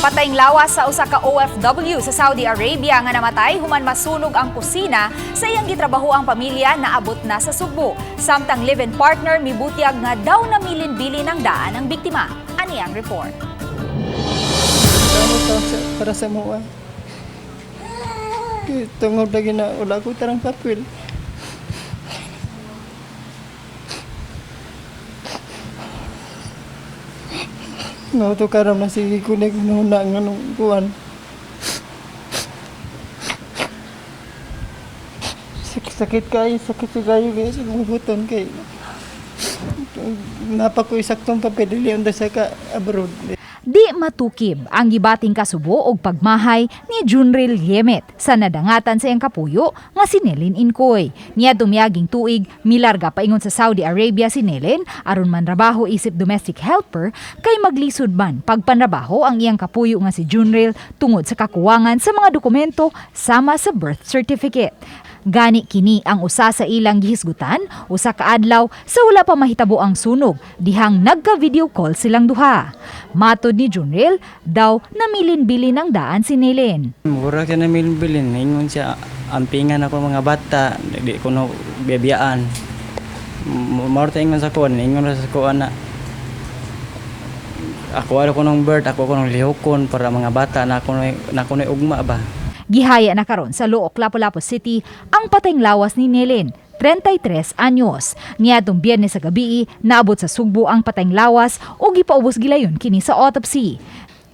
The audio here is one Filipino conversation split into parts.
Patayng lawas sa usa ka OFW sa Saudi Arabia nga namatay human masunog ang kusina sa iyang gitrabaho ang pamilya na abot na sa Sugbo. Samtang live-in partner mibutiag nga daw na milin-bili ng daan ang biktima. Ani ang report. Para sa mga tungod lagi na wala ko tarang papel. Nauto karam na sige kunig nuna ng anong kuwan. Sakit kayo guys, mabuton kay napakoy saktong papel onda sa ka abroad. Di matukib ang gibating kasubo og pagmahay ni Junril Yemet sa nadangatan sa iyang kapuyo nga si Nelen Incoy. Niya dumiyaging tuig milarga paingon sa Saudi Arabia si Nelen aron manrabaho isip domestic helper kay maglisod man pagpanrabaho ang iyang kapuyo nga si Junril tungod sa kakuwangan sa mga dokumento sama sa birth certificate. Gani kini ang usa sa ilang gihisgutan usa ka adlaw sa wala pa mahitabo ang sunog dihang nagka-video call silang duha. Matod ni Junril daw namilin-bilin ng daan si Nelen. Mura ka namilin-bilin, ingon siya ampingan ako mga bata, di ko no biyabiyaan. Marta ingon sa kuan, ingon sa kuan na ako ng birth, ako ng lihokon para mga bata na ako na ugma ba. Gihaya na karon sa Luok, Lapu-Lapu City ang patayng lawas ni Nelen, 33 anyos. Niadtong Biyernes sa gabi, naabot sa Sugbo ang patayng lawas o gipaubos gilayon kini sa autopsy.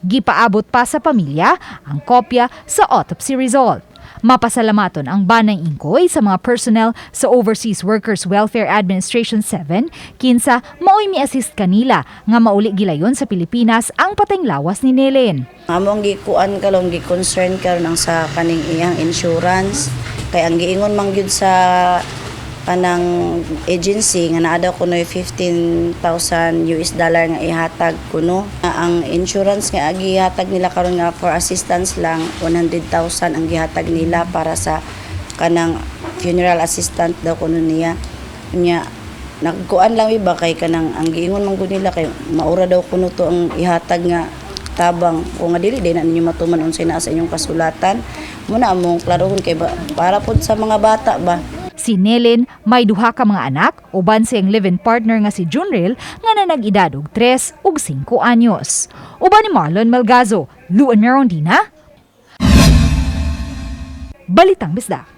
Gipaabot pa sa pamilya ang kopya sa autopsy result. Mapasalamaton ang Banang Incoy sa mga personnel sa Overseas Workers Welfare Administration 7 kinsa maoy mi-assist kanila nga mauli gilayon sa Pilipinas ang patayng lawas ni Nelen. Among gikuan kalong gi-concern karon ang sa kaning iyang insurance kay ang giingon man gyud sa kanang agency nga naa daw kunoy $15,000 nga ihatag kuno. Ang insurance nga gihatag nila karon nga for assistance lang $100,000 ang gihatag nila para sa kanang funeral assistant daw kuno niya. Nya nagkuan lang iba kay kanang ang giingon man gud nila kay maura daw kuno to ang ihatag nga tabang o nga dili din na ninyo matuman unsay naa sa inyong kasulatan. Muna among klarohon kay para pud sa mga bata ba. Si Nelen may duha ka mga anak uban siyang live-in partner nga si Junril nga nanag-edad og 3 ug 5 anyos. Uban ni Marlon Malgazo, Luan Merondina. Balitang Bisdak.